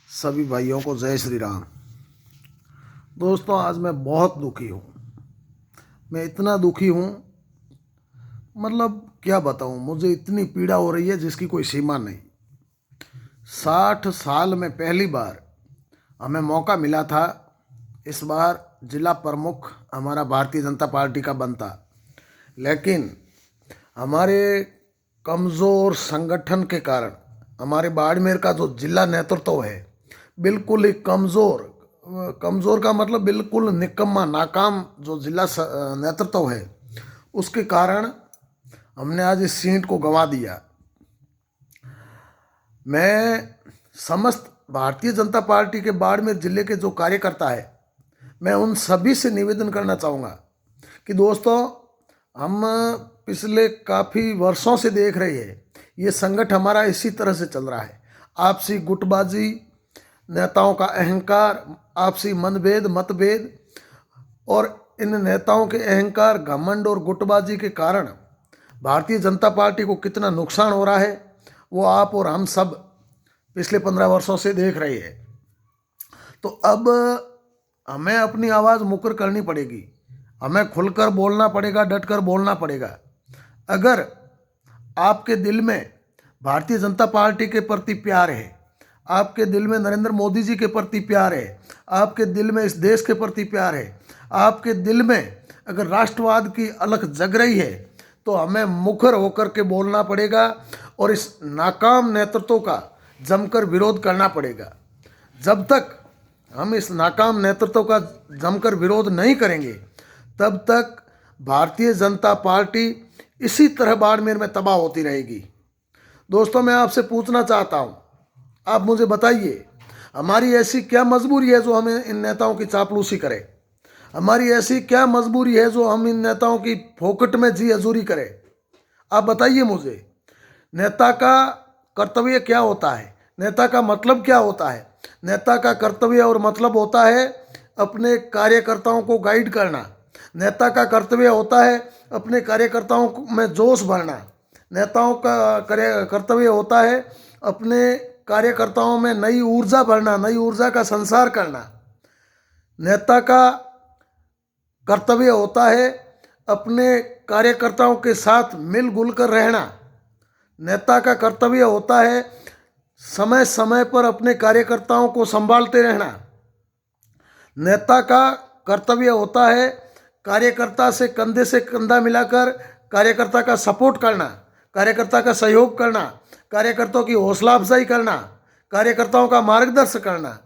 सभी भाइयों को जय श्री राम। दोस्तों, आज मैं बहुत दुखी हूँ। मैं इतना दुखी हूँ, मतलब क्या बताऊँ। मुझे इतनी पीड़ा हो रही है जिसकी कोई सीमा नहीं। 60 साल में पहली बार हमें मौका मिला था। इस बार जिला प्रमुख हमारा भारतीय जनता पार्टी का बनता, लेकिन हमारे कमज़ोर संगठन के कारण हमारे बाड़मेर का जो जिला नेतृत्व है बिल्कुल ही कमज़ोर। कमज़ोर का मतलब बिल्कुल निकम्मा नाकाम जो जिला नेतृत्व है, उसके कारण हमने आज इस सीट को गंवा दिया। मैं समस्त भारतीय जनता पार्टी के बाड़मेर जिले के जो कार्यकर्ता है, मैं उन सभी से निवेदन करना चाहूँगा कि दोस्तों, हम पिछले काफ़ी वर्षों से देख रहे हैं ये संगठन हमारा इसी तरह से चल रहा है। आपसी गुटबाजी, नेताओं का अहंकार, आपसी मनभेद मतभेद, और इन नेताओं के अहंकार, घमंड और गुटबाजी के कारण भारतीय जनता पार्टी को कितना नुकसान हो रहा है वो आप और हम सब पिछले 15 वर्षों से देख रहे हैं। तो अब हमें अपनी आवाज़ मुकर करनी पड़ेगी, हमें खुलकर बोलना पड़ेगा, डटकर बोलना पड़ेगा। अगर आपके दिल में भारतीय जनता पार्टी के प्रति प्यार है, आपके दिल में नरेंद्र मोदी जी के प्रति प्यार है, आपके दिल में इस देश के प्रति प्यार है, आपके दिल में अगर राष्ट्रवाद की अलख जग रही है, तो हमें मुखर होकर के बोलना पड़ेगा और इस नाकाम नेतृत्व का जमकर विरोध करना पड़ेगा। जब तक हम इस नाकाम नेतृत्व का जमकर विरोध नहीं करेंगे, तब तक भारतीय जनता पार्टी इसी तरह बाड़मेर में तबाह होती रहेगी। दोस्तों, मैं आपसे पूछना चाहता हूँ, आप मुझे बताइए, हमारी ऐसी क्या मजबूरी है जो हमें इन नेताओं की चापलूसी करे? हमारी ऐसी क्या मजबूरी है जो हम इन नेताओं की फोकट में जी हजूरी करें? आप बताइए मुझे। नेता का कर्तव्य क्या होता है? नेता का मतलब क्या होता है? नेता का कर्तव्य और मतलब होता है अपने कार्यकर्ताओं को गाइड करना। नेता का कर्तव्य होता है अपने कार्यकर्ताओं में जोश भरना। नेताओं का कर्तव्य होता है अपने कार्यकर्ताओं में नई ऊर्जा भरना, नई ऊर्जा का संसार करना। नेता का कर्तव्य होता है अपने कार्यकर्ताओं के साथ मिलजुल कर रहना। नेता का कर्तव्य होता है समय समय पर अपने कार्यकर्ताओं को संभालते रहना। नेता का कर्तव्य होता है कार्यकर्ता से कंधा मिलाकर कार्यकर्ता का सपोर्ट करना, कार्यकर्ता का सहयोग करना, कार्यकर्ताओं की हौसला अफजाई करना, कार्यकर्ताओं का मार्गदर्शन करना।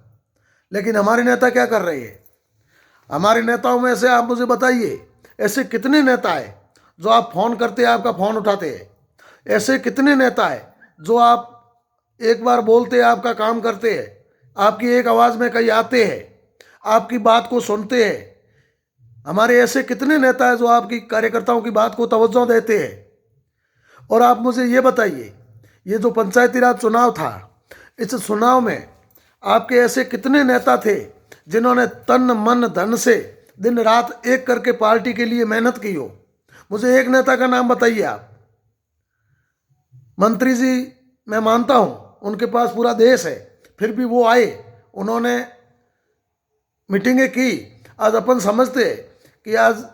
लेकिन हमारे नेता क्या कर रहे हैं? हमारे नेताओं में से आप मुझे बताइए, ऐसे कितने नेता हैं जो आप फ़ोन करते हैं आपका फ़ोन उठाते हैं? ऐसे कितने नेता हैं जो आप एक बार बोलते हैं आपका काम करते हैं, आपकी एक आवाज़ में कहीं आते हैं, आपकी बात को सुनते हैं? हमारे ऐसे कितने नेता हैं जो आपकी कार्यकर्ताओं की बात को तवज्जो देते हैं? और आप मुझे ये बताइए, ये जो पंचायती राज चुनाव था, इस चुनाव में आपके ऐसे कितने नेता थे जिन्होंने तन मन धन से दिन रात एक करके पार्टी के लिए मेहनत की हो? मुझे एक नेता का नाम बताइए आप। मंत्री जी, मैं मानता हूं उनके पास पूरा देश है, फिर भी वो आए, उन्होंने मीटिंगें की। आज अपन समझते हैं कि आज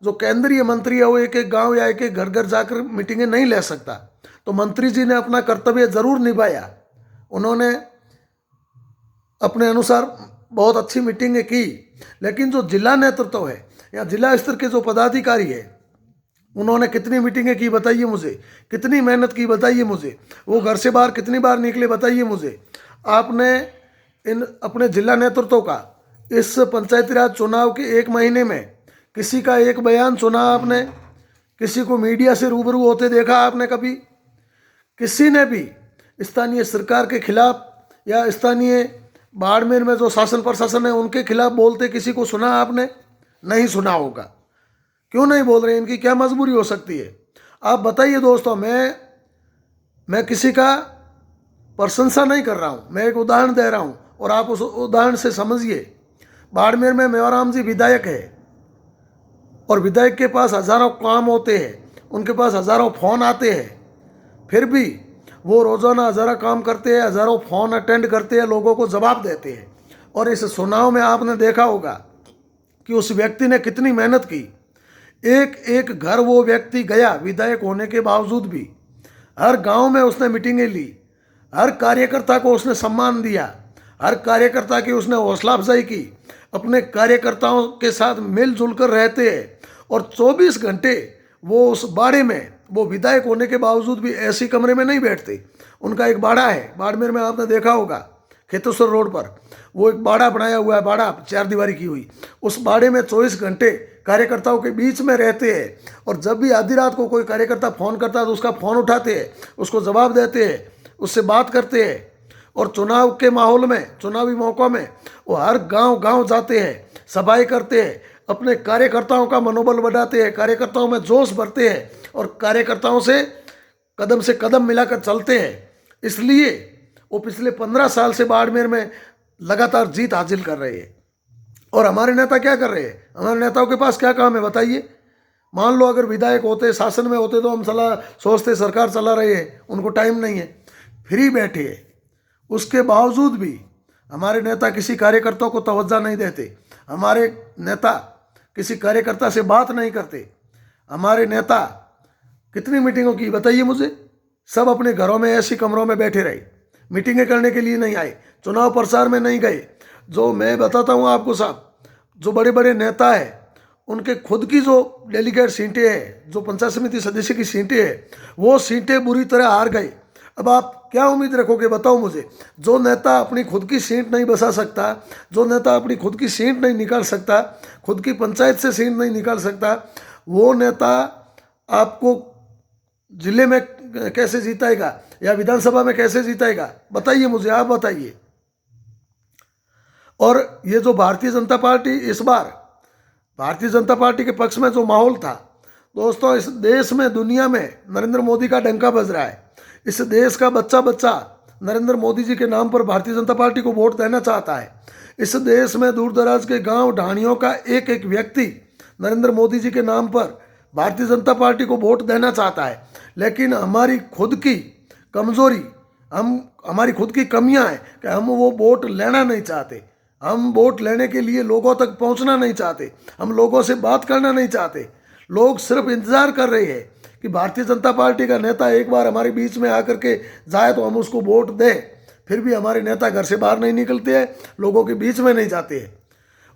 जो केंद्रीय मंत्री है वो एक एक गांव या एक एक घर घर जाकर मीटिंगें नहीं ले सकता। तो मंत्री जी ने अपना कर्तव्य जरूर निभाया, उन्होंने अपने अनुसार बहुत अच्छी मीटिंगें की। लेकिन जो जिला नेतृत्व है या जिला स्तर के जो पदाधिकारी है, उन्होंने कितनी मीटिंगें की बताइए मुझे, कितनी मेहनत की बताइए मुझे, वो घर से बाहर कितनी बार निकले बताइए मुझे। आपने इन अपने जिला नेतृत्व का इस पंचायती राज चुनाव के 1 महीने में किसी का एक बयान सुना आपने? किसी को मीडिया से रूबरू होते देखा आपने कभी? किसी ने भी स्थानीय सरकार के खिलाफ या स्थानीय बाड़मेर में जो शासन प्रशासन है उनके खिलाफ बोलते किसी को सुना आपने? नहीं सुना होगा। क्यों नहीं बोल रहे? इनकी क्या मजबूरी हो सकती है? आप बताइए दोस्तों। मैं किसी का प्रशंसा नहीं कर रहा हूँ, मैं एक उदाहरण दे रहा हूँ और आप उस उदाहरण से समझिए। बाड़मेर में मेवाराम जी विधायक है और विधायक के पास हजारों काम होते हैं, उनके पास हजारों फोन आते हैं, फिर भी वो रोज़ाना हज़ारों काम करते हैं, हज़ारों फ़ोन अटेंड करते हैं, लोगों को जवाब देते हैं। और इस चुनाव में आपने देखा होगा कि उस व्यक्ति ने कितनी मेहनत की। एक एक घर वो व्यक्ति गया, विधायक होने के बावजूद भी। हर गांव में उसने मीटिंगें ली, हर कार्यकर्ता को उसने सम्मान दिया, हर कार्यकर्ता की उसने हौसला अफजाई की, अपने कार्यकर्ताओं के साथ मिलजुल कर रहते हैं। और 24 घंटे वो उस बाड़े में, वो विधायक होने के बावजूद भी ऐसी कमरे में नहीं बैठते। उनका एक बाड़ा है बाड़मेर में, आपने देखा होगा, खेतेश्वर रोड पर वो एक बाड़ा बनाया हुआ है, बाड़ा 4 दीवारी की हुई। उस बाड़े में 24 घंटे कार्यकर्ताओं के बीच में रहते हैं। और जब भी आधी रात को कोई कार्यकर्ता फ़ोन करता है तो उसका फ़ोन उठाते हैं, उसको जवाब देते हैं, उससे बात करते हैं। और चुनाव के माहौल में, चुनावी मौक़ों में वो हर गांव गांव जाते हैं, सफाई करते हैं, अपने कार्यकर्ताओं का मनोबल बढ़ाते हैं, कार्यकर्ताओं में जोश भरते हैं और कार्यकर्ताओं से कदम मिलाकर चलते हैं। इसलिए वो पिछले 15 साल से बाड़मेर में लगातार जीत हासिल कर रहे हैं। और हमारे नेता क्या कर रहे हैं? हमारे नेताओं के पास क्या काम है बताइए? मान लो अगर विधायक होते, शासन में होते, तो हम सोचते सरकार चला रहे हैं, उनको टाइम नहीं है, फ्री बैठे हैं। उसके बावजूद भी हमारे नेता किसी कार्यकर्ता को तवज्जो नहीं देते, हमारे नेता किसी कार्यकर्ता से बात नहीं करते। हमारे नेता कितनी मीटिंगों की बताइए मुझे? सब अपने घरों में ऐसी कमरों में बैठे रहे, मीटिंगें करने के लिए नहीं आए, चुनाव प्रचार में नहीं गए। जो मैं बताता हूँ आपको साहब, जो बड़े बड़े नेता हैं उनके खुद की जो डेलीगेट सीटें हैं, जो पंचायत समिति सदस्य की सीटें हैं, वो सीटें बुरी तरह हार गए। अब आप क्या उम्मीद रखोगे बताओ मुझे? जो नेता अपनी खुद की सीट नहीं बसा सकता, जो नेता अपनी खुद की सीट नहीं निकाल सकता, खुद की पंचायत से सीट नहीं निकाल सकता, वो नेता आपको जिले में कैसे जीताएगा या विधानसभा में कैसे जीताएगा? बताइए मुझे, आप बताइए। और ये जो भारतीय जनता पार्टी, इस बार भारतीय जनता पार्टी के पक्ष में जो माहौल था दोस्तों, इस देश में, दुनिया में नरेंद्र मोदी का डंका बज रहा है। इस देश का बच्चा बच्चा नरेंद्र मोदी जी के नाम पर भारतीय जनता पार्टी को वोट देना चाहता है। इस देश में दूर दराज के गांव ढाणियों का एक एक व्यक्ति नरेंद्र मोदी जी के नाम पर भारतीय जनता पार्टी को वोट देना चाहता है। लेकिन हमारी खुद की कमजोरी, हमारी खुद की कमियां हैं कि हम वो वोट लेना नहीं चाहते, हम वोट लेने के लिए लोगों तक पहुंचना नहीं चाहते, हम लोगों से बात करना नहीं चाहते। लोग सिर्फ इंतजार कर रहे हैं कि भारतीय जनता पार्टी का नेता एक बार हमारे बीच में आकर के जाए तो हम उसको वोट दें। फिर भी हमारे नेता घर से बाहर नहीं निकलते हैं, लोगों के बीच में नहीं जाते हैं।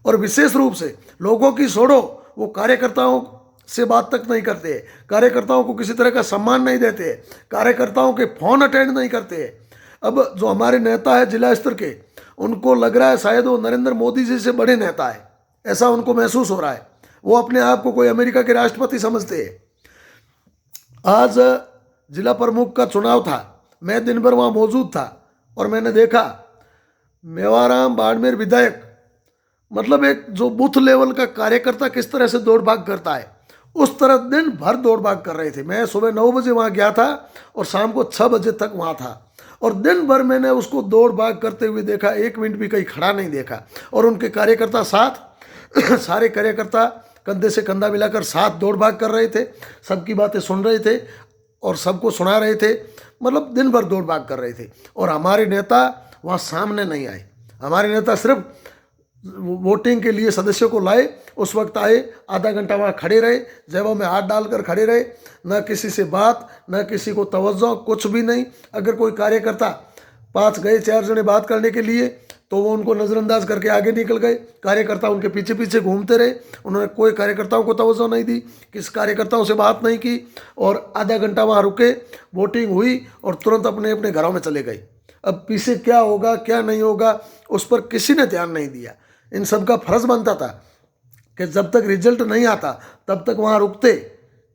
और विशेष रूप से लोगों की छोड़ो, वो कार्यकर्ताओं से बात तक नहीं करते हैं, कार्यकर्ताओं को किसी तरह का सम्मान नहीं देते हैं, कार्यकर्ताओं के फ़ोन अटेंड नहीं करते हैं। अब जो हमारे नेता है जिला स्तर के, उनको लग रहा है शायद वो नरेंद्र मोदी जी से बड़े नेता है, ऐसा उनको महसूस हो रहा है। वो अपने आप को कोई अमेरिका के राष्ट्रपति समझते हैं। आज जिला प्रमुख का चुनाव था, मैं दिन भर वहाँ मौजूद था और मैंने देखा मेवाराम बाड़मेर विधायक, मतलब एक जो बूथ लेवल का कार्यकर्ता किस तरह से दौड़ भाग करता है, उस तरह दिन भर दौड़ भाग कर रहे थे। मैं सुबह 9 बजे वहाँ गया था और शाम को 6 बजे तक वहाँ था और दिन भर मैंने उसको दौड़ भाग करते हुए देखा, 1 मिनट भी कहीं खड़ा नहीं देखा। और उनके कार्यकर्ता साथ सारे कार्यकर्ता कंधे से कंधा मिलाकर साथ दौड़ भाग कर रहे थे, सबकी बातें सुन रहे थे और सबको सुना रहे थे, मतलब दिन भर दौड़ भाग कर रहे थे। और हमारे नेता वहाँ सामने नहीं आए, हमारे नेता सिर्फ वोटिंग के लिए सदस्यों को लाए, उस वक्त आए, आधा घंटा वहाँ खड़े रहे, जेबों में हाथ डालकर खड़े रहे, न किसी से बात, न किसी को तवज्जो, कुछ भी नहीं। अगर कोई कार्यकर्ता 5 गए 4 जने बात करने के लिए तो वो उनको नज़रअंदाज करके आगे निकल गए, कार्यकर्ता उनके पीछे पीछे घूमते रहे। उन्होंने कोई कार्यकर्ताओं को तवज्जो नहीं दी, किस कार्यकर्ताओं से बात नहीं की और आधा घंटा वहाँ रुके, वोटिंग हुई और तुरंत अपने अपने घरों में चले गए। अब पीछे क्या होगा क्या नहीं होगा उस पर किसी ने ध्यान नहीं दिया। इन सब का फर्ज बनता था कि जब तक रिजल्ट नहीं आता तब तक वहाँ रुकते,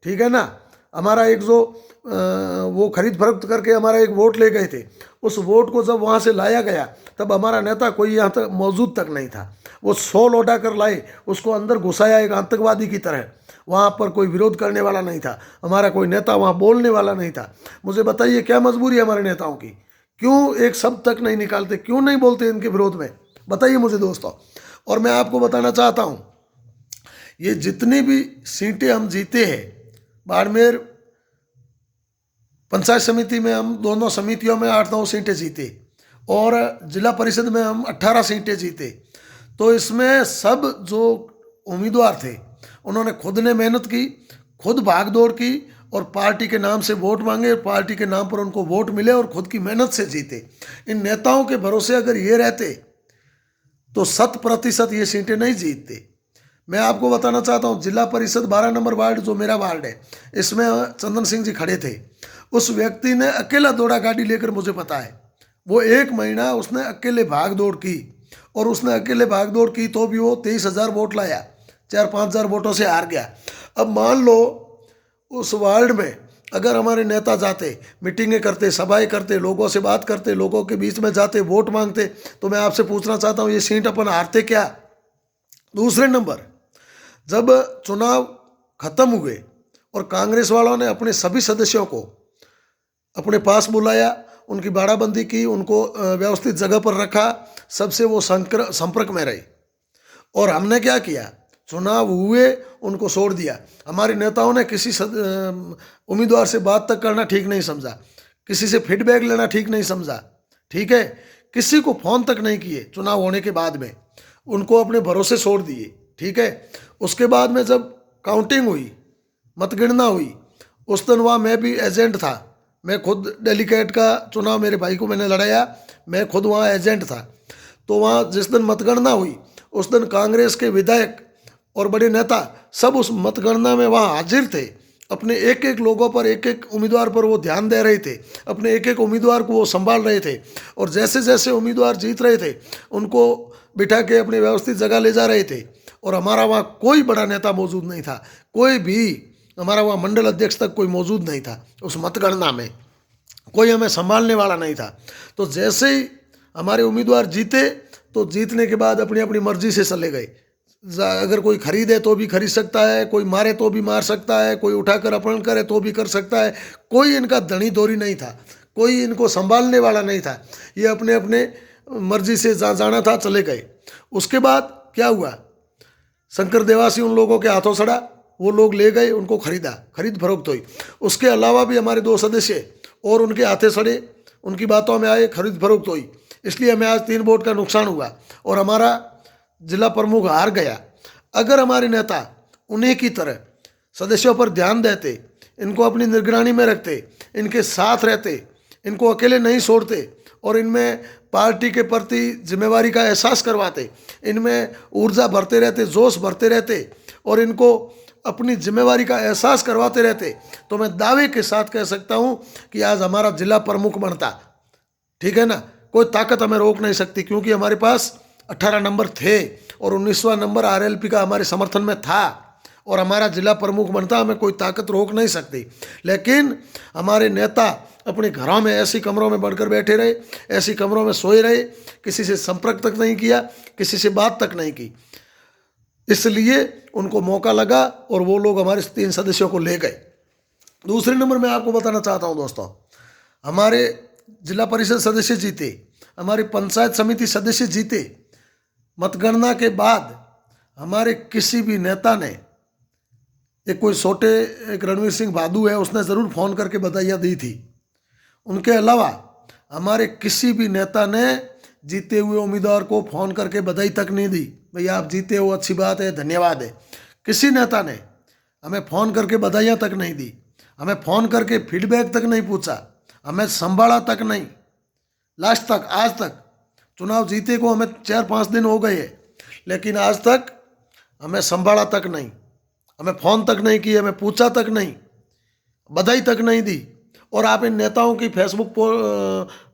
ठीक है ना। हमारा एक जो वो खरीद फरोख्त करके हमारा एक वोट ले गए थे, उस वोट को जब वहाँ से लाया गया तब हमारा नेता कोई यहाँ तक मौजूद तक नहीं था। वो 100 लौटा कर लाए, उसको अंदर घुसाया एक आतंकवादी की तरह। वहाँ पर कोई विरोध करने वाला नहीं था, हमारा कोई नेता वहाँ बोलने वाला नहीं था। मुझे बताइए क्या मजबूरी है हमारे नेताओं की? क्यों एक शब्द तक नहीं निकालते, क्यों नहीं बोलते इनके विरोध में? बताइए मुझे दोस्तों। और मैं आपको बताना चाहता हूँ, ये जितनी भी सीटें हम जीते हैं बाड़मेर पंचायत समिति में हम दोनों समितियों में 8-9 सीटें जीते और जिला परिषद में हम 18 सीटें जीते। तो इसमें सब जो उम्मीदवार थे उन्होंने खुद ने मेहनत की, खुद भाग दौड़ की और पार्टी के नाम से वोट मांगे, पार्टी के नाम पर उनको वोट मिले और खुद की मेहनत से जीते। इन नेताओं के भरोसे अगर ये रहते तो 100% ये सीटें नहीं जीतते। मैं आपको बताना चाहता हूँ, जिला परिषद 12 नंबर वार्ड जो मेरा वार्ड है, इसमें चंदन सिंह जी खड़े थे। उस व्यक्ति ने अकेला दौड़ा गाड़ी लेकर, मुझे पता है, वो 1 महीना उसने अकेले भाग दौड़ की और उसने अकेले भाग दौड़ की तो भी वो 23,000 वोट लाया, 4-5 हज़ार वोटों से हार गया। अब मान लो उस वार्ड में अगर हमारे नेता जाते, मीटिंगें करते, सभाएं करते, लोगों से बात करते, लोगों के बीच में जाते, वोट मांगते, तो मैं आपसे पूछना चाहता हूँ ये सीट अपन हारते क्या? दूसरे नंबर, जब चुनाव खत्म हुए और कांग्रेस वालों ने अपने सभी सदस्यों को अपने पास बुलाया, उनकी बाड़ाबंदी की, उनको व्यवस्थित जगह पर रखा, सबसे वो संपर्क में रहे। और हमने क्या किया, चुनाव हुए उनको छोड़ दिया। हमारे नेताओं ने किसी उम्मीदवार से बात तक करना ठीक नहीं समझा, किसी से फीडबैक लेना ठीक नहीं समझा, ठीक है, किसी को फ़ोन तक नहीं किए। चुनाव होने के बाद में उनको अपने भरोसे छोड़ दिए, ठीक है। उसके बाद में जब काउंटिंग हुई, मतगणना हुई, उस दिन वहाँ मैं भी एजेंट था। मैं खुद डेलीगेट का चुनाव मेरे भाई को मैंने लड़ाया, मैं खुद वहाँ एजेंट था। तो वहाँ जिस दिन मतगणना हुई उस दिन कांग्रेस के विधायक और बड़े नेता सब उस मतगणना में वहाँ हाजिर थे। अपने एक एक लोगों पर, एक एक उम्मीदवार पर वो ध्यान दे रहे थे, अपने एक एक उम्मीदवार को वो संभाल रहे थे और जैसे जैसे उम्मीदवार जीत रहे थे उनको बिठा के अपनी व्यवस्थित जगह ले जा रहे थे। और हमारा वहाँ कोई बड़ा नेता मौजूद नहीं था, कोई भी हमारा वहाँ मंडल अध्यक्ष तक कोई मौजूद नहीं था। उस मतगणना में कोई हमें संभालने वाला नहीं था। तो जैसे ही हमारे उम्मीदवार जीते तो जीतने के बाद अपनी अपनी मर्जी से चले गए। अगर कोई खरीदे तो भी खरीद सकता है, कोई मारे तो भी मार सकता है, कोई उठाकर अपहरण करे तो भी कर सकता है। कोई इनका धनी दोरी नहीं था, कोई इनको संभालने वाला नहीं था। ये अपने अपने मर्जी से जाना था, चले गए। उसके बाद क्या हुआ, शंकर देवासी उन लोगों के हाथों सड़ा, वो लोग ले गए, उनको खरीदा, खरीद फरोख्त हुई। उसके अलावा भी हमारे 2 सदस्य और उनके हाथे सड़े, उनकी बातों में आए, खरीद फरोख्त हुई। इसलिए हमें आज 3 वोट का नुकसान हुआ और हमारा जिला प्रमुख हार गया। अगर हमारे नेता उन्हीं की तरह सदस्यों पर ध्यान देते, इनको अपनी निगरानी में रखते, इनके साथ रहते, इनको अकेले नहीं छोड़ते और इनमें पार्टी के प्रति जिम्मेवारी का एहसास करवाते, इनमें ऊर्जा भरते रहते, जोश भरते रहते और इनको अपनी जिम्मेवारी का एहसास करवाते रहते, तो मैं दावे के साथ कह सकता हूँ कि आज हमारा जिला प्रमुख बनता। ठीक है ना, कोई ताकत हमें रोक नहीं सकती, क्योंकि हमारे पास 18 नंबर थे और 19वां नंबर आरएलपी का हमारे समर्थन में था और हमारा जिला प्रमुख बनता, हमें कोई ताकत रोक नहीं सकती। लेकिन हमारे नेता अपने घरों में ऐसी कमरों में बढ़कर बैठे रहे, ऐसी कमरों में सोए रहे, किसी से संपर्क तक नहीं किया, किसी से बात तक नहीं की। इसलिए उनको मौका लगा और वो लोग हमारे 3 सदस्यों को ले गए। दूसरे नंबर में आपको बताना चाहता हूँ दोस्तों, हमारे जिला परिषद सदस्य जीते, हमारी पंचायत समिति सदस्य जीते। मतगणना के बाद हमारे किसी भी नेता ने, एक कोई छोटे एक रणवीर सिंह भादू है, उसने ज़रूर फ़ोन करके बधाइयाँ दी थी। उनके अलावा हमारे किसी भी नेता ने जीते हुए उम्मीदवार को फ़ोन करके बधाई तक नहीं दी, भैया आप जीते हो, अच्छी बात है, धन्यवाद है। किसी नेता ने हमें फ़ोन करके बधाइयाँ तक नहीं दी, हमें फ़ोन करके फीडबैक तक नहीं पूछा, हमें संभाला तक नहीं। लास्ट तक, आज तक चुनाव जीते को हमें 4-5 दिन हो गए हैं, लेकिन आज तक हमें संभाला तक नहीं, हमें फ़ोन तक नहीं किए, हमें पूछा तक नहीं, बधाई तक नहीं दी। और आप इन नेताओं की फेसबुक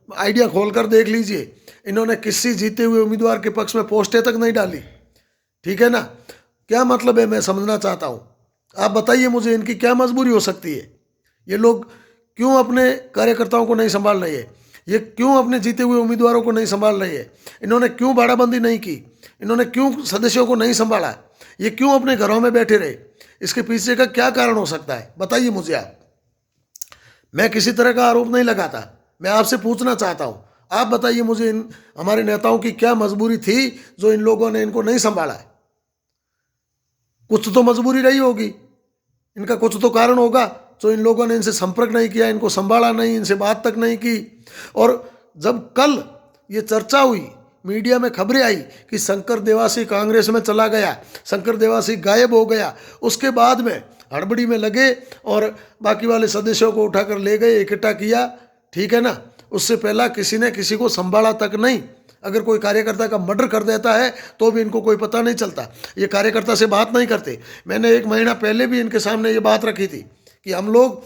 आइडिया खोलकर देख लीजिए, इन्होंने किसी जीते हुए उम्मीदवार के पक्ष में पोस्टें तक नहीं डाली। ठीक है ना, क्या मतलब है, मैं समझना चाहता हूँ। आप बताइए मुझे, इनकी क्या मजबूरी हो सकती है? ये लोग क्यों अपने कार्यकर्ताओं को नहीं संभाल रहे हैं? ये क्यों अपने जीते हुए उम्मीदवारों को नहीं संभाल रहे हैं? इन्होंने क्यों बाड़ाबंदी नहीं की? इन्होंने क्यों सदस्यों को नहीं संभाला? ये क्यों अपने घरों में बैठे रहे? इसके पीछे का क्या कारण हो सकता है, बताइए मुझे आप। मैं किसी तरह का आरोप नहीं लगाता, मैं आपसे पूछना चाहता हूँ, आप बताइए मुझे, इन हमारे नेताओं की क्या मजबूरी थी जो इन लोगों ने इनको नहीं संभाला है? कुछ तो मजबूरी रही होगी, इनका कुछ तो कारण होगा जो इन लोगों ने इनसे संपर्क नहीं किया, इनको संभाला नहीं, इनसे बात तक नहीं की। और जब कल ये चर्चा हुई, मीडिया में खबरें आई कि शंकर देवासी कांग्रेस में चला गया, शंकर देवासी गायब हो गया, उसके बाद में हड़बड़ी में लगे और बाकी वाले सदस्यों को उठाकर ले गए, इकट्ठा किया, ठीक है ना। उससे पहला किसी ने किसी को संभाला तक नहीं। अगर कोई कार्यकर्ता का मर्डर कर देता है तो भी इनको कोई पता नहीं चलता, ये कार्यकर्ता से बात नहीं करते। मैंने 1 महीना पहले भी इनके सामने ये बात रखी थी कि हम लोग,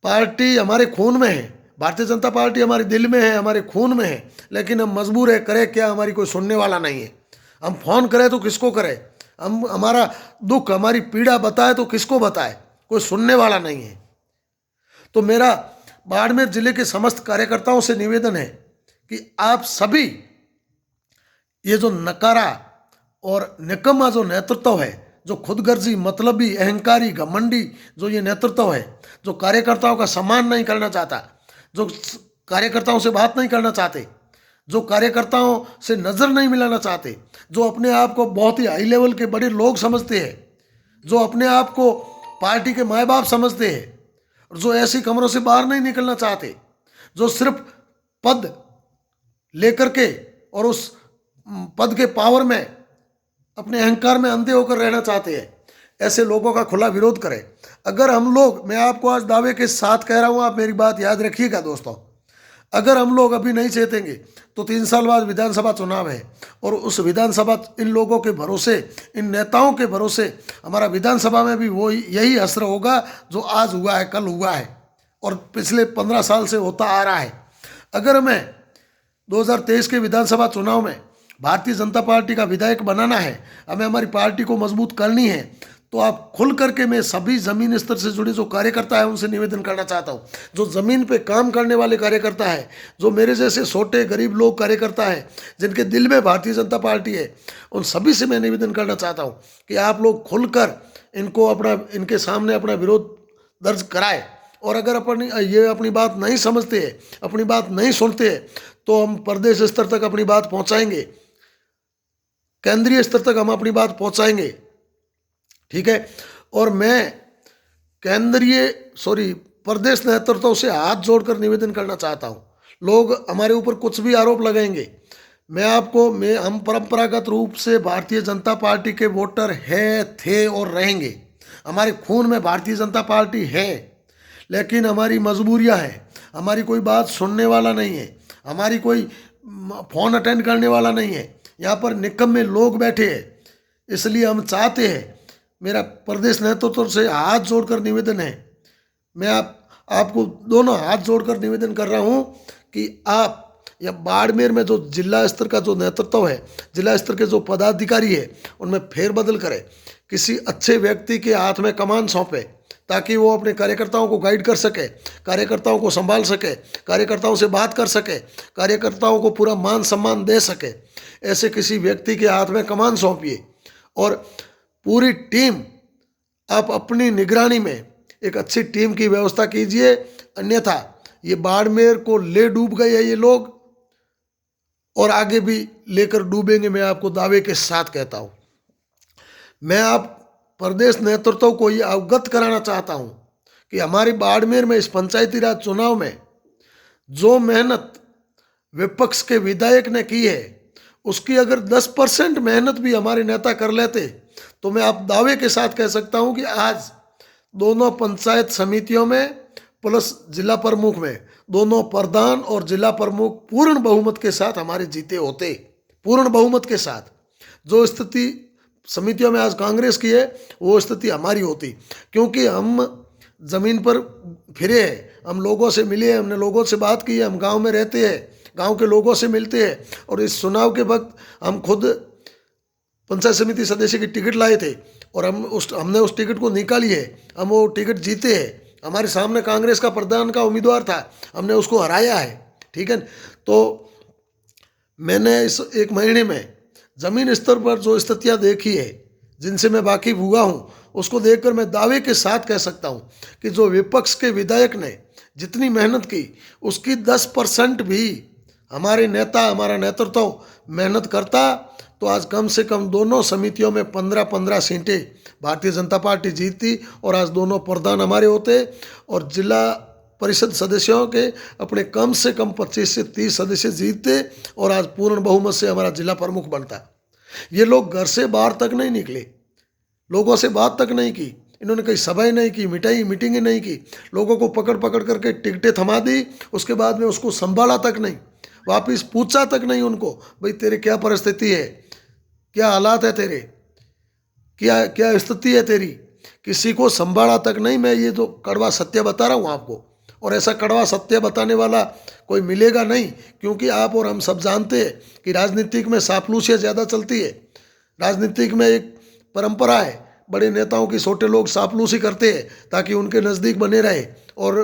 पार्टी हमारे खून में है, भारतीय जनता पार्टी हमारे दिल में है, हमारे खून में है, लेकिन हम मजबूर है, करें क्या, हमारी कोई सुनने वाला नहीं है। हम फोन करें तो किसको करें, हम हमारा दुख, हमारी पीड़ा बताए तो किसको बताए, कोई सुनने वाला नहीं है। तो मेरा बाड़मेर जिले के समस्त कार्यकर्ताओं से निवेदन है कि आप सभी ये जो नकारा और निकम्मा जो नेतृत्व है, जो खुदगर्जी, मतलबी, अहंकारी, घमंडी जो ये नेतृत्व है, जो कार्यकर्ताओं का सम्मान नहीं करना चाहता, जो कार्यकर्ताओं से बात नहीं करना चाहते, जो कार्यकर्ताओं से नज़र नहीं मिलाना चाहते, जो अपने आप को बहुत ही हाई लेवल के बड़े लोग समझते हैं, जो अपने आप को पार्टी के माए बाप समझते हैं, और जो ऐसी कमरों से बाहर नहीं निकलना चाहते, जो सिर्फ पद लेकर के और उस पद के पावर में अपने अहंकार में अंधे होकर रहना चाहते हैं, ऐसे लोगों का खुला विरोध करें। अगर हम लोग, मैं आपको आज दावे के साथ कह रहा हूं, आप मेरी बात याद रखिएगा दोस्तों, अगर हम लोग अभी नहीं चेतेंगे तो 3 साल बाद विधानसभा चुनाव है, और उस विधानसभा, इन लोगों के भरोसे, इन नेताओं के भरोसे हमारा विधानसभा में भी वो यही असर होगा जो आज हुआ है, कल हुआ है और पिछले 15 साल से होता आ रहा है। अगर हमें 2023 के विधानसभा चुनाव में भारतीय जनता पार्टी का विधायक बनाना है, हमें हमारी पार्टी को मजबूत करनी है, तो आप खुल करके, मैं सभी जमीन स्तर से जुड़े जो कार्यकर्ता है उनसे निवेदन करना चाहता हूँ, जो जमीन पे काम करने वाले कार्यकर्ता है, जो मेरे जैसे छोटे गरीब लोग कार्यकर्ता है, जिनके दिल में भारतीय जनता पार्टी है, उन सभी से मैं निवेदन करना चाहता हूँ कि आप लोग खुलकर इनको इनके सामने अपना विरोध दर्ज कराए। और अगर अपनी बात नहीं समझते हैं, अपनी बात नहीं सुनते हैं, तो हम प्रदेश स्तर तक अपनी बात पहुँचाएंगे, केंद्रीय स्तर तक हम अपनी बात पहुँचाएंगे, ठीक है। और मैं प्रदेश नेतृत्व से हाथ जोड़कर निवेदन करना चाहता हूं, लोग हमारे ऊपर कुछ भी आरोप लगाएंगे, हम परंपरागत रूप से भारतीय जनता पार्टी के वोटर है, थे और रहेंगे। हमारे खून में भारतीय जनता पार्टी है, लेकिन हमारी मजबूरियां हैं, हमारी कोई बात सुनने वाला नहीं है, हमारी कोई फोन अटेंड करने वाला नहीं है, यहाँ पर निकम्मे लोग बैठे हैं। इसलिए हम चाहते हैं, मेरा प्रदेश नेतृत्व से हाथ जोड़कर निवेदन है, मैं आपको दोनों हाथ जोड़कर निवेदन कर रहा हूं कि आप या बाड़मेर में जो जिला स्तर का जो नेतृत्व है, जिला स्तर के जो पदाधिकारी है, उनमें फेरबदल करें, किसी अच्छे व्यक्ति के हाथ में कमान सौंपे, ताकि वो अपने कार्यकर्ताओं को गाइड कर सके, कार्यकर्ताओं को संभाल सके, कार्यकर्ताओं से बात कर सके, कार्यकर्ताओं को पूरा मान सम्मान दे सके। ऐसे किसी व्यक्ति के हाथ में कमान सौंपिए और पूरी टीम, आप अपनी निगरानी में एक अच्छी टीम की व्यवस्था कीजिए, अन्यथा ये बाड़मेर को ले डूब गए हैं ये लोग, और आगे भी लेकर डूबेंगे, मैं आपको दावे के साथ कहता हूं। मैं आप प्रदेश नेतृत्व को ये अवगत कराना चाहता हूं कि हमारी बाड़मेर में इस पंचायती राज चुनाव में जो मेहनत विपक्ष के विधायक ने की है, उसकी अगर 10% मेहनत भी हमारे नेता कर लेते तो मैं आप दावे के साथ कह सकता हूं कि आज दोनों पंचायत समितियों में प्लस जिला प्रमुख में दोनों प्रधान और जिला प्रमुख पूर्ण बहुमत के साथ हमारे जीते होते, पूर्ण बहुमत के साथ। जो स्थिति समितियों में आज कांग्रेस की है, वो स्थिति हमारी होती, क्योंकि हम जमीन पर फिरे हैं, हम लोगों से मिले हैं, हमने लोगों से बात की है, हम गांव में रहते हैं, गांव के लोगों से मिलते हैं, और इस चुनाव के वक्त हम खुद पंचायत समिति सदस्य की टिकट लाए थे और हमने उस टिकट को निकाली है, हम वो टिकट जीते हैं। हमारे सामने कांग्रेस का प्रधान का उम्मीदवार था, हमने उसको हराया है, ठीक है। तो मैंने इस 1 महीने में जमीन स्तर पर जो स्थितियां देखी है, जिनसे मैं वाकिफ हुआ हूँ, उसको देखकर मैं दावे के साथ कह सकता हूँ कि जो विपक्ष के विधायक ने जितनी मेहनत की, उसकी 10% भी हमारे नेता, हमारा नेतृत्व मेहनत करता तो आज कम से कम दोनों समितियों में 15-15 सीटें भारतीय जनता पार्टी जीतती और आज दोनों प्रधान हमारे होते और जिला परिषद सदस्यों के अपने कम से कम 25 से 30 सदस्य जीतते और आज पूर्ण बहुमत से हमारा जिला प्रमुख बनता। ये लोग घर से बाहर तक नहीं निकले, लोगों से बात तक नहीं की, इन्होंने कहीं सभाएं नहीं की, मीटिंगें नहीं की, लोगों को पकड़ पकड़ करके टिकटें थमा दी, उसके बाद में उसको संभाला तक नहीं, वापिस पूछा तक नहीं उनको, भाई तेरे क्या परिस्थिति है, क्या हालात है तेरे, क्या क्या स्थिति है तेरी, किसी को संभाला तक नहीं। मैं ये जो कड़वा सत्य बता रहा हूँ आपको, और ऐसा कड़वा सत्य बताने वाला कोई मिलेगा नहीं, क्योंकि आप और हम सब जानते हैं कि राजनीतिक में चापलूसियाँ ज़्यादा चलती है। राजनीतिक में एक परंपरा है, बड़े नेताओं की छोटे लोग चापलूसी करते हैं ताकि उनके नज़दीक बने रहे और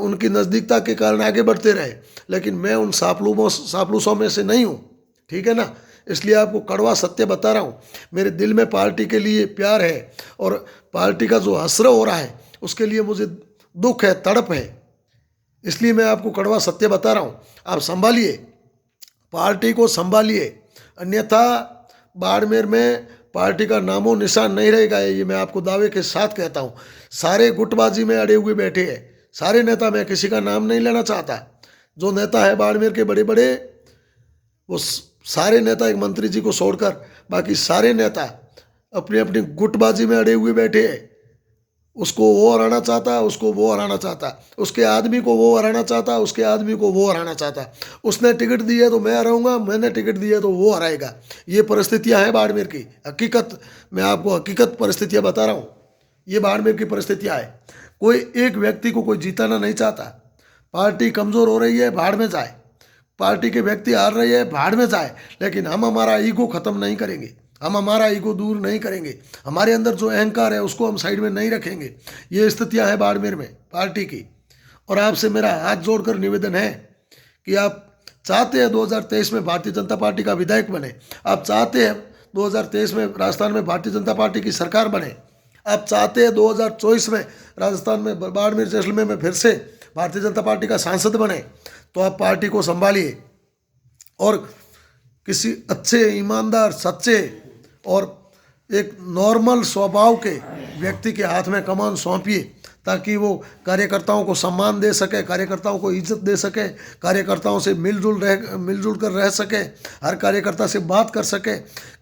उनकी नज़दीकता के कारण आगे बढ़ते रहे, लेकिन मैं उन चापलूसों में से नहीं हूँ, ठीक है ना। इसलिए आपको कड़वा सत्य बता रहा हूँ। मेरे दिल में पार्टी के लिए प्यार है और पार्टी का जो हसर हो रहा है उसके लिए मुझे दुख है, तड़प है, इसलिए मैं आपको कड़वा सत्य बता रहा हूँ। आप संभालिए, पार्टी को संभालिए, अन्यथा बाड़मेर में पार्टी का नामो निशान नहीं रहेगा। ये मैं आपको दावे के साथ कहता हूँ। सारे गुटबाजी में अड़े हुए बैठे हैं सारे नेता, मैं किसी का नाम नहीं लेना चाहता, जो नेता है बाड़मेर के बड़े बड़े, वो सारे नेता, एक मंत्री जी को छोड़कर बाकी सारे नेता अपनी अपनी गुटबाजी में अड़े हुए बैठे हैं। उसको वो हराना चाहता, उसको वो हराना चाहता, उसके आदमी को वो हराना चाहता, उसके आदमी को वो हराना चाहता। उसने टिकट दी है तो मैं हराऊंगा, मैंने टिकट दी है तो वो हराएगा। ये परिस्थितियां हैं बाड़मेर की, हकीकत, मैं आपको हकीकत परिस्थितियां बता रहा हूँ। ये बाड़मेर की परिस्थितियां हैं। कोई एक व्यक्ति को कोई जीताना नहीं चाहता। पार्टी कमज़ोर हो रही है, भाड़ में जाए, पार्टी के व्यक्ति हार रहे हैं, भाड़ में जाए, लेकिन हम हमारा ईगो ख़त्म नहीं करेंगे, हम हमारा ईगो दूर नहीं करेंगे, हमारे अंदर जो अहंकार है उसको हम साइड में नहीं रखेंगे। ये स्थितियां हैं बाड़मेर में पार्टी की। और आपसे मेरा हाथ जोड़कर निवेदन है कि आप चाहते हैं 2023 में भारतीय जनता पार्टी का विधायक बने, आप चाहते हैं 2023 में राजस्थान में भारतीय जनता पार्टी की सरकार बने, आप चाहते हैं 2024 में राजस्थान में बाड़मेर जैसलमेर में फिर से भारतीय जनता पार्टी का सांसद बने, तो आप पार्टी को संभालिए और किसी अच्छे, ईमानदार, सच्चे और एक नॉर्मल स्वभाव के व्यक्ति के हाथ में कमान सौंपिए, ताकि वो कार्यकर्ताओं को सम्मान दे सके, कार्यकर्ताओं को इज्जत दे सके, कार्यकर्ताओं से मिलजुल कर रह सके, हर कार्यकर्ता से बात कर सके,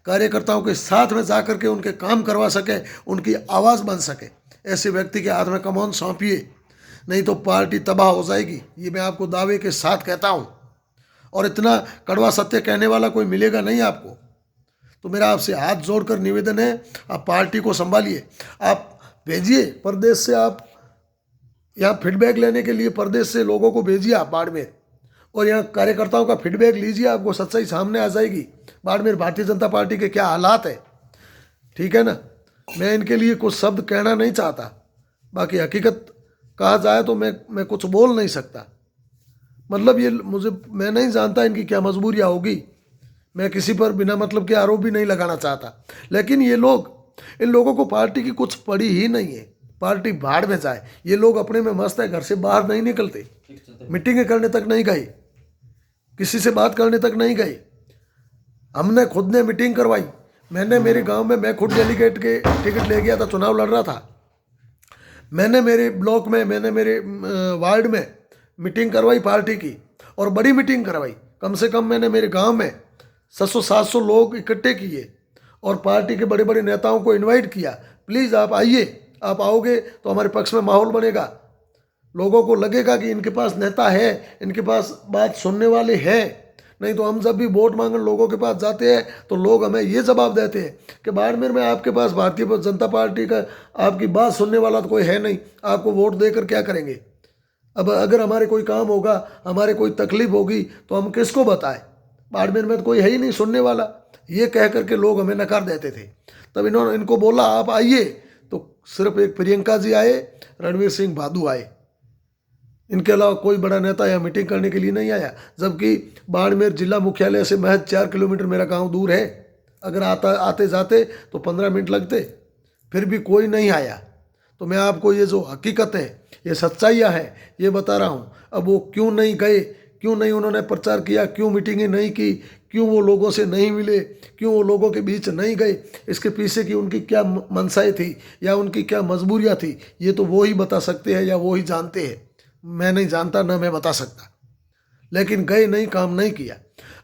कार्यकर्ताओं के साथ में जा कर के उनके काम करवा सके, उनकी आवाज़ बन सके। ऐसे व्यक्ति के हाथ में कमान सौंपिए, नहीं तो पार्टी तबाह हो जाएगी। ये मैं आपको दावे के साथ कहता हूँ, और इतना कड़वा सत्य कहने वाला कोई मिलेगा नहीं आपको। तो मेरा आपसे हाथ जोड़कर निवेदन है, आप पार्टी को संभालिए। आप भेजिए प्रदेश से, आप यहाँ फीडबैक लेने के लिए प्रदेश से लोगों को भेजिए आप बाड़मेर, और यहाँ कार्यकर्ताओं का फीडबैक लीजिए, आपको सच्चाई सामने आ जाएगी बाड़मेर भारतीय जनता पार्टी के क्या हालात है, ठीक है ना। मैं इनके लिए कुछ शब्द कहना नहीं चाहता, बाकी हकीकत कहा जाए तो मैं कुछ बोल नहीं सकता। मतलब ये मैं नहीं जानता इनकी क्या मजबूरियाँ होगी, मैं किसी पर बिना मतलब के आरोप भी नहीं लगाना चाहता, लेकिन ये लोग, इन लोगों को पार्टी की कुछ पड़ी ही नहीं है। पार्टी भाड़ में जाए, ये लोग अपने में मस्त है, घर से बाहर नहीं निकलते, मीटिंगें करने तक नहीं गए, किसी से बात करने तक नहीं गए। हमने खुद ने मीटिंग करवाई, मैंने मेरे गांव में, मैं खुद डेलीगेट के टिकट ले गया था, चुनाव लड़ रहा था, मैंने मेरे ब्लॉक में, मैंने मेरे वार्ड में मीटिंग करवाई पार्टी की, और बड़ी मीटिंग करवाई। कम से कम मैंने मेरे गांव में 700-700 लोग इकट्ठे किए और पार्टी के बड़े बड़े नेताओं को इनवाइट किया, प्लीज़ आप आइए, आप आओगे तो हमारे पक्ष में माहौल बनेगा, लोगों को लगेगा कि इनके पास नेता है, इनके पास बात सुनने वाले हैं। नहीं तो हम जब भी वोट मांगने लोगों के पास जाते हैं तो लोग हमें ये जवाब देते हैं कि बाड़मेर में आपके पास भारतीय जनता पार्टी का आपकी बात सुनने वाला तो कोई है नहीं, आपको वोट देकर क्या करेंगे। अब अगर हमारे कोई काम होगा, हमारे कोई तकलीफ होगी तो हम किसको बताएं, बाड़मेर में तो कोई है ही नहीं सुनने वाला। ये कह करके लोग हमें नकार देते थे। तब इनको बोला आप आइए, तो सिर्फ एक प्रियंका जी आए, रणवीर सिंह भादू आए, इनके अलावा कोई बड़ा नेता यहाँ मीटिंग करने के लिए नहीं आया। जबकि बाड़मेर जिला मुख्यालय से महज 4 किलोमीटर मेरा गांव दूर है, अगर आते जाते तो 15 मिनट लगते, फिर भी कोई नहीं आया। तो मैं आपको ये जो हकीकत है, ये सच्चाइयाँ हैं, ये बता रहा हूँ। अब वो क्यों नहीं गए, क्यों नहीं उन्होंने प्रचार किया, क्यों मीटिंगें नहीं की, क्यों वो लोगों से नहीं मिले, क्यों वो लोगों के बीच नहीं गए, इसके पीछे की उनकी क्या मनसाएं थी या उनकी क्या मजबूरियां थी, ये तो वो ही बता सकते हैं या वो ही जानते हैं। मैं नहीं जानता, ना मैं बता सकता। लेकिन गए नहीं, काम नहीं किया।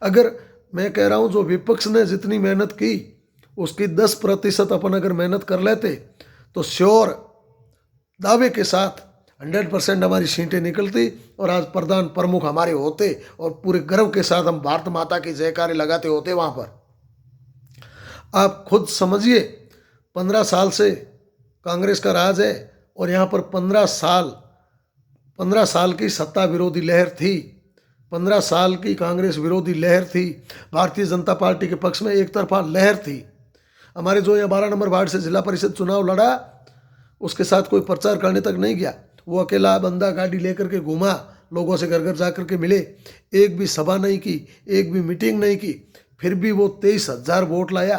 अगर मैं कह रहा हूँ जो विपक्ष ने जितनी मेहनत की उसकी 10% अपन अगर मेहनत कर लेते तो श्योर दावे के साथ 100% हमारी सीटें निकलती और आज प्रधान प्रमुख हमारे होते और पूरे गर्व के साथ हम भारत माता की जयकारे लगाते होते वहाँ पर। आप खुद समझिए, 15 साल से कांग्रेस का राज है और यहाँ पर 15 साल की सत्ता विरोधी लहर थी, 15 साल की कांग्रेस विरोधी लहर थी, भारतीय जनता पार्टी के पक्ष में एक तरफा लहर थी। हमारे जो यहाँ 12 नंबर वार्ड से जिला परिषद चुनाव लड़ा उसके साथ कोई प्रचार करने तक नहीं गया, वो अकेला बंदा गाड़ी लेकर के घूमा, लोगों से घर घर जा कर के मिले, एक भी सभा नहीं की, एक भी मीटिंग नहीं की, फिर भी वो 23,000 वोट लाया।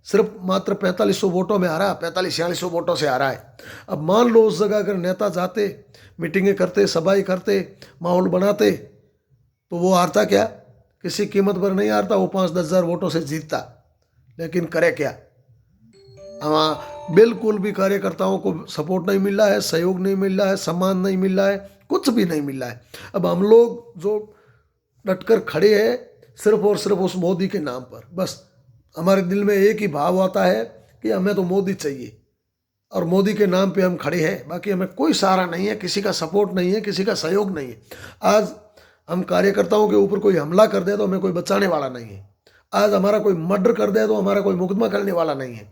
सिर्फ मात्र 4500 वोटों में हारा, 4500-4600 वोटों से हारा है। अब मान लो उस जगह अगर नेता जाते, मीटिंगें करते, सभाएं करते, माहौल बनाते तो वो हारता क्या? किसी कीमत पर नहीं हारता, वो 5-10 हज़ार वोटों से जीतता। लेकिन करे क्या? बिल्कुल भी कार्यकर्ताओं को सपोर्ट नहीं मिल रहा है, सहयोग नहीं मिल रहा है, सम्मान नहीं मिल रहा है, कुछ भी नहीं मिल रहा है। अब हम लोग जो डटकर खड़े हैं सिर्फ और सिर्फ उस मोदी के नाम पर, बस हमारे दिल में एक ही भाव आता है कि हमें तो मोदी चाहिए और मोदी के नाम पे हम खड़े हैं। बाकी हमें कोई सहारा नहीं है, किसी का सपोर्ट नहीं है, किसी का सहयोग नहीं है। आज हम कार्यकर्ताओं के ऊपर कोई हमला कर दे तो हमें कोई बचाने वाला नहीं है। आज हमारा कोई मर्डर कर दे तो हमारा कोई मुकदमा करने वाला नहीं है।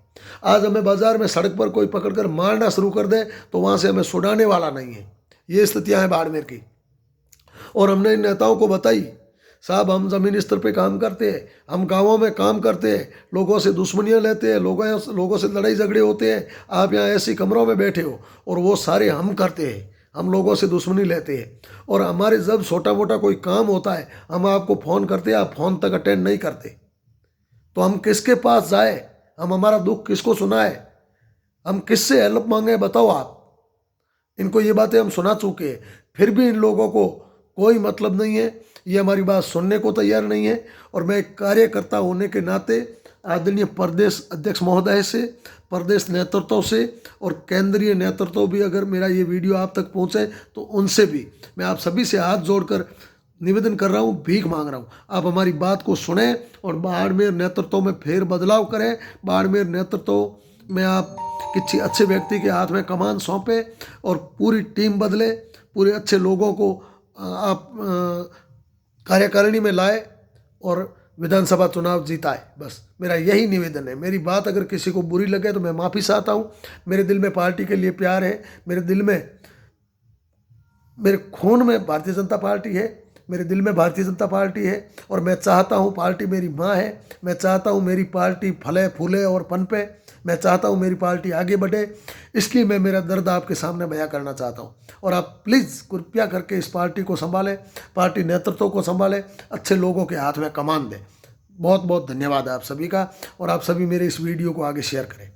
आज हमें बाजार में सड़क पर कोई पकड़कर मारना शुरू कर दे तो वहाँ से हमें छुड़ाने वाला नहीं है। ये स्थितियाँ हैं बाड़मेर की। और हमने इन नेताओं को बताई, साहब हम ज़मीनी स्तर पे काम करते हैं, हम गांवों में काम करते हैं, लोगों से दुश्मनियाँ लेते हैं, लोगों से लड़ाई झगड़े होते हैं, आप यहाँ ऐसी कमरों में बैठे हो और वो सारे हम करते हैं, हम लोगों से दुश्मनी लेते हैं। और हमारे जब छोटा मोटा कोई काम होता है हम आपको फ़ोन करते हैं, आप फ़ोन तक अटेंड नहीं करते, तो हम किसके पास जाए? हम हमारा दुख किसको सुनाए? हम किससे हेल्प मांगे? बताओ आप। इनको ये बातें हम सुना चुके हैं, फिर भी इन लोगों को कोई मतलब नहीं है, ये हमारी बात सुनने को तैयार नहीं है। और मैं एक कार्यकर्ता होने के नाते आदरणीय प्रदेश अध्यक्ष महोदय से, प्रदेश नेतृत्व से और केंद्रीय नेतृत्व भी, अगर मेरा ये वीडियो आप तक पहुँचे तो उनसे भी मैं आप सभी से हाथ जोड़कर निवेदन कर रहा हूँ, भीख मांग रहा हूँ, आप हमारी बात को सुने और बाड़मेर नेतृत्व में फेर बदलाव करें। बाड़मेर नेतृत्व में आप किसी अच्छे व्यक्ति के हाथ में कमान सौंपे और पूरी टीम बदले, पूरे अच्छे लोगों को आप कार्यकारिणी में लाए और विधानसभा चुनाव जीताए। बस मेरा यही निवेदन है। मेरी बात अगर किसी को बुरी लगे तो मैं माफ़ी चाहता हूँ। मेरे दिल में पार्टी के लिए प्यार है, मेरे दिल में, मेरे खून में भारतीय जनता पार्टी है, मेरे दिल में भारतीय जनता पार्टी है और मैं चाहता हूँ, पार्टी मेरी माँ है, मैं चाहता हूँ मेरी पार्टी फले फूले और पनपे, मैं चाहता हूँ मेरी पार्टी आगे बढ़े। इसलिए मैं मेरा दर्द आपके सामने बयां करना चाहता हूँ और आप प्लीज़ कृपया करके इस पार्टी को संभालें, पार्टी नेतृत्व को संभालें, अच्छे लोगों के हाथ में कमान दें। बहुत बहुत धन्यवाद आप सभी का और आप सभी मेरे इस वीडियो को आगे शेयर करें।